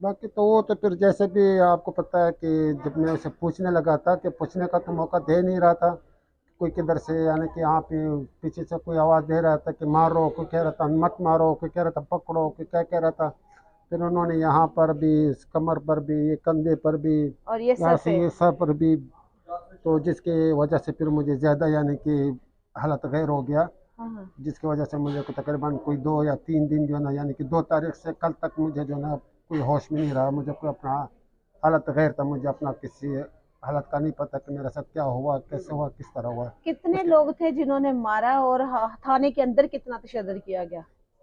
باقی تو وہ تو پھر جیسے بھی آپ کو پتہ ہے کہ جب میں اسے پوچھنے لگا تھا کہ پوچھنے کا تو موقع دے نہیں رہا تھا، کوئی کدھر سے یعنی کہ یہاں پہ پیچھے سے کوئی آواز دے رہا تھا کہ مارو، کوئی کہہ رہا تھا مت مارو، کوئی کہہ رہا تھا پکڑو، کوئی کیا کہہ رہا تھا. پھر انہوں نے یہاں پر بھی، اس کمر پر بھی، یہ کندھے پر بھی، اور یہ یہاں سر سے پہ؟ یہ سر پر بھی. تو جس کی وجہ سے پھر مجھے زیادہ یعنی کہ حالت غیر ہو گیا، ہاں ہاں. جس کی وجہ سے مجھے کو تقریباً کوئی 2 یا 3 دن جو ہے نا، یعنی کہ 2 تاریخ سے کل تک مجھے جو ہے نا کوئی ہوش میں نہیں رہا. مجھے کوئی اپنا حالت غیر تھا، مجھے اپنا کسی حالت کا نہیں پتہ کہ میرے ساتھ کیا ہوا، کیسے ہوا، کس طرح ہوا. کتنے اس کے لوگ تھے جنہوں نے مارا، اور تھانے کے اندر کتنا تشدد کیا گیا؟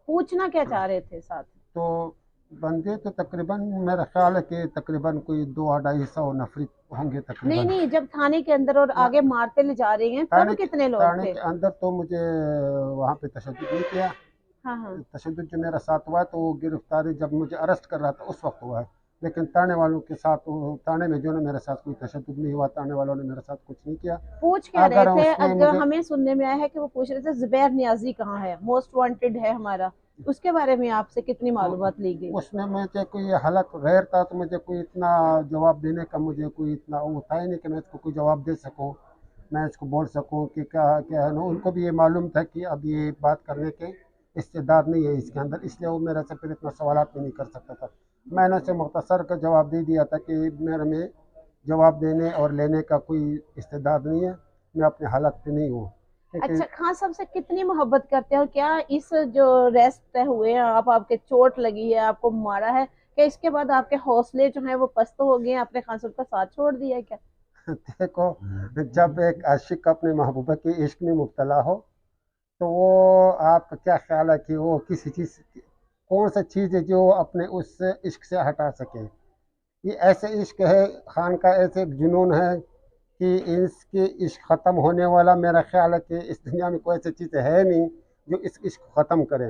پوچھنا کیا چاہ رہے تھے ساتھ؟ تو بندے تو تقریباً میرا خیال ہے کہ تقریباً کوئی 200-250 نفری ہوں گے نہیں تقریباً. نہیں، جب تھانے کے اندر اور نہ، آگے مارتے لے جا رہے ہیں تب تانے کے کتنے لوگ تانے تھے؟ کے اندر تو مجھے وہاں پہ تشدد نہیں کیا. ہاں ہاں. تشدد جو میرا ساتھ ہوا ہے تو وہ گرفتاری جب مجھے اریسٹ کر رہا تھا اس وقت ہوا ہے. لیکن تانے والوں کے ساتھ، تانے میں جو ہے نا میرے ساتھ کوئی تشدد نہیں ہوا، تانے والوں نے میرے ساتھ کچھ نہیں کیا. پوچھ کیا رہے اگر تھے؟ اس نے اگر مجھے ہمیں سننے میں آیا ہے کہ وہ پوچھ رہے تھے زبیر نیازی کہاں ہے، موسٹ وانٹیڈ ہے ہمارا، اس کے بارے میں آپ سے کتنی معلومات لی گئی؟ اس میں مجھے کوئی حالت غیر تھا تو مجھے کوئی اتنا جواب دینے کا مجھے کوئی اتنا وہ تھا ہی نہیں کہ میں اس کو کوئی جواب دے سکوں، میں اس کو بول سکوں کہ کیا کیا ہے نا. ان کو بھی یہ معلوم تھا کہ اب یہ بات کرنے کے استعداد نہیں ہے اس کے اندر، اس لیے وہ میرے سے پھر اتنا سوالات بھی نہیں کر سکتا تھا. میں نے اسے مختصر کا جواب دے دیا تھا کہ میرے میں جواب دینے اور لینے کا کوئی استعداد نہیں ہے، میں اپنی حالت پہ نہیں ہوں. کیونکہ اچھا، خان صاحب سے کتنی محبت کرتے ہیں، اور کیا اس جو ریسٹ ہوئے ہیں آپ کے چوٹ لگی ہے، آپ کو مارا ہے، کہ اس کے بعد آپ کے حوصلے جو ہیں وہ پست ہو گئے ہیں، آپ نے خان صاحب کا ساتھ چھوڑ دیا ہے کیا؟ دیکھو، جب ایک عاشق اپنے محبوبہ کے عشق میں مبتلا ہو تو وہ آپ کا کیا خیال ہے کہ وہ کسی چیز، کون سا چیز ہے جو اپنے اس عشق سے ہٹا سکے. یہ ایسے عشق ہے، خان کا ایسے ایک جنون ہے کہ اس کے عشق ختم ہونے والا میرا خیال ہے کہ اس دنیا میں کوئی ایسی چیز ہے نہیں جو اس عشق کو ختم کرے.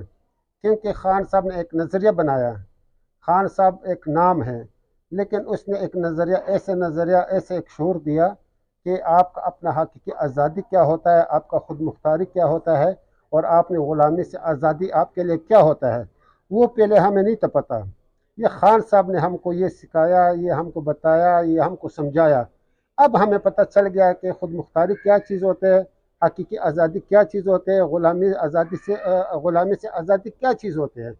کیونکہ خان صاحب نے ایک نظریہ بنایا، خان صاحب ایک نام ہے، لیکن اس نے ایک نظریہ ایسے ایک شعور دیا کہ آپ کا اپنا حقیقی آزادی کیا ہوتا ہے، آپ کا خود مختاری کیا ہوتا ہے، اور آپ نے غلامی سے آزادی آپ کے لیے کیا ہوتا ہے. وہ پہلے ہمیں نہیں تھا پتہ. یہ خان صاحب نے ہم کو یہ سکھایا، یہ ہم کو بتایا، یہ ہم کو سمجھایا. اب ہمیں پتہ چل گیا کہ خود مختاری کیا چیز ہوتے ہے، حقیقی آزادی کیا چیز ہوتے ہے، غلامی سے آزادی کیا چیز ہوتے ہیں.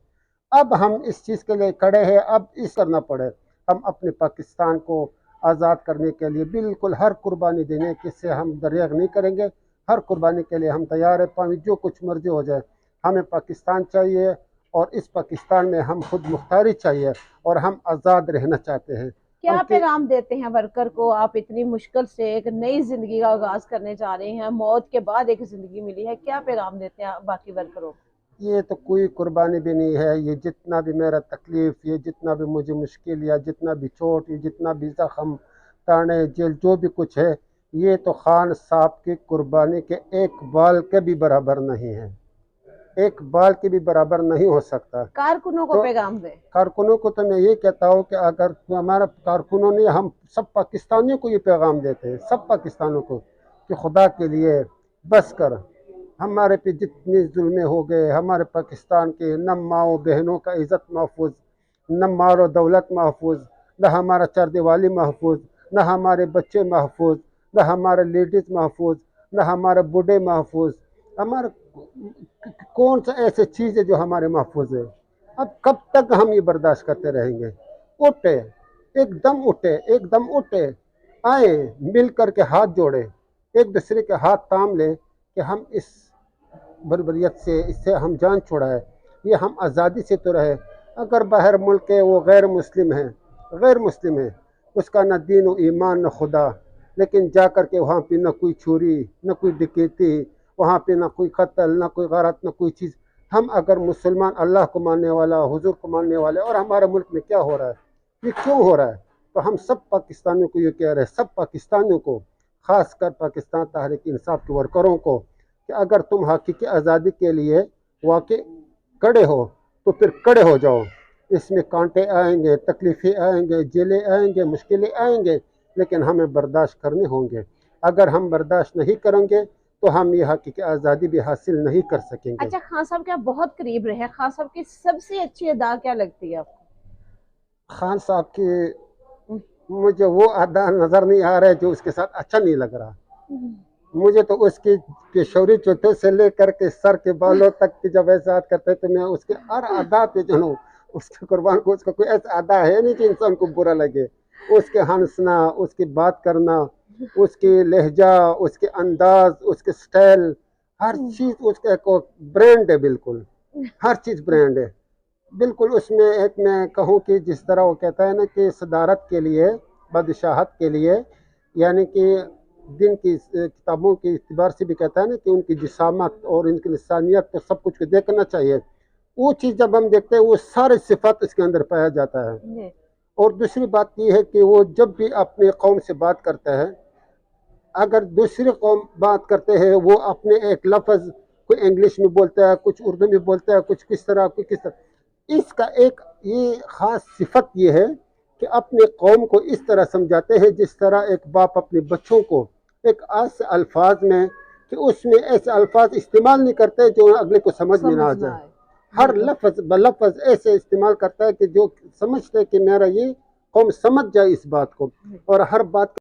اب ہم اس چیز کے لیے کھڑے ہیں. اب اس کرنا پڑے، ہم اپنے پاکستان کو آزاد کرنے کے لیے بالکل ہر قربانی دینے کے سے ہم دریغ نہیں کریں گے. ہر قربانی کے لیے ہم تیار ہیں، پاویں جو کچھ مرضی ہو جائے. ہمیں پاکستان چاہیے، اور اس پاکستان میں ہم خود مختاری چاہیے، اور ہم آزاد رہنا چاہتے ہیں. ہم کیا پیغام دیتے ہیں ورکر کو؟ آپ اتنی مشکل سے ایک نئی زندگی کا آغاز کرنے جا رہے ہیں، موت کے بعد ایک زندگی ملی ہے، کیا پیغام دیتے ہیں باقی ورکروں کو؟ یہ تو کوئی قربانی بھی نہیں ہے. یہ جتنا بھی میرا تکلیف، یہ جتنا بھی مجھے مشکل، یا جتنا بھی چوٹ، یہ جتنا بھی زخم، تانے، جیل، جو بھی کچھ ہے، یہ تو خان صاحب کی قربانی کے ایک بال کے بھی برابر نہیں ہے، ایک بال کے بھی برابر نہیں ہو سکتا. کارکنوں کو تو پیغام دیں. کارکنوں کو تو میں یہ کہتا ہوں کہ اگر ہمارا کارکنوں نے، ہم سب پاکستانیوں کو یہ پیغام دیتے ہیں، سب پاکستانیوں کو، کہ خدا کے لیے بس کر. ہمارے پہ جتنے ظلم ہو گئے، ہمارے پاکستان کے نہ ماؤں بہنوں کا عزت محفوظ، نہ مال و دولت محفوظ، نہ ہمارا چاردیوالی محفوظ، نہ ہمارے بچے محفوظ، نہ ہمارے لیڈیز محفوظ، نہ ہمارے بوڑھے محفوظ. ہمارا کون سا ایسے چیز ہے جو ہمارے محفوظ ہے؟ اب کب تک ہم یہ برداشت کرتے رہیں گے؟ اٹھے، ایک دم اٹھے، ایک دم اٹھے، آئے مل کر کے ہاتھ جوڑے، ایک دوسرے کے ہاتھ تام لے کہ ہم اس بربریت سے، اس سے ہم جان چھوڑائے، یہ ہم آزادی سے تو رہے. اگر باہر ملک ہے، وہ غیر مسلم ہے، غیر مسلم ہے، اس کا نہ دین و ایمان نہ خدا، لیکن جا کر کے وہاں پہ نہ کوئی چوری، نہ کوئی ڈکیتی، وہاں پہ نہ کوئی قتل، نہ کوئی غارت، نہ کوئی چیز. ہم اگر مسلمان اللہ کو ماننے والا، حضور کو ماننے والے، اور ہمارے ملک میں کیا ہو رہا ہے، یہ کیوں ہو رہا ہے؟ تو ہم سب پاکستانیوں کو یہ کہہ رہے ہیں، سب پاکستانیوں کو، خاص کر پاکستان تحریک انصاف کے ورکروں کو، کہ اگر تم حقیقی آزادی کے لیے واقع کڑے ہو تو پھر کڑے ہو جاؤ. اس میں کانٹے آئیں گے، تکلیفیں آئیں گے، جیلیں آئیں گے، مشکلیں آئیں گے، لیکن ہمیں برداشت کرنے ہوں گے. اگر ہم برداشت نہیں کریں گے تو ہم یہ حقیقی آزادی بھی حاصل نہیں کر سکیں گے. اچھا، خان صاحب کے آپ بہت قریب رہے ہیں، خان صاحب کی سب سے اچھی ادا کیا لگتی ہے آپ کو؟ خان صاحب کی مجھے وہ ادا نظر نہیں آ رہا ہے جو اس کے ساتھ اچھا نہیں لگ رہا. مجھے تو اس کی کشوری چوٹھوں سے لے کر کے سر کے بالوں تک کی جب ایسا کرتے تو میں اس کے ہر ادا پہ جو ہوں اس کے قربان کو اس کا کوئی ایسا ادا ہے نہیں کہ انسان کو برا لگے. اس کے ہنسنا، اس کی بات کرنا، اس کی لہجہ، اس کے انداز، اس کے سٹائل، ہر چیز اس کا ایک برانڈ ہے. بالکل ہر چیز برانڈ ہے. بالکل اس میں ایک میں کہوں کہ جس طرح وہ کہتا ہے نا کہ صدارت کے لیے، بادشاہت کے لیے، یعنی کہ دن کی کتابوں کے اعتبار سے بھی کہتا ہے نا کہ ان کی جسامت اور ان کی لسانیت تو سب کچھ دیکھنا چاہیے. وہ چیز جب ہم دیکھتے ہیں وہ سارے صفات اس کے اندر پایا جاتا ہے. جی اور دوسری بات یہ ہے کہ وہ جب بھی اپنی قوم سے بات کرتا ہے، اگر دوسری قوم بات کرتے ہیں وہ اپنے ایک لفظ کوئی انگلش میں بولتا ہے، کچھ اردو میں بولتا ہے، کچھ کس طرح کوئی کس طرح. اس کا ایک یہ خاص صفت یہ ہے کہ اپنے قوم کو اس طرح سمجھاتے ہیں جس طرح ایک باپ اپنے بچوں کو ایک ایسے الفاظ میں کہ اس میں ایسے الفاظ استعمال نہیں کرتے جو اگلے کو سمجھ میں نہ آ جائے. ہر لفظ بلفظ ایسے استعمال کرتا ہے کہ جو سمجھتے کہ میرا یہ قوم سمجھ جائے اس بات کو. اور ہر بات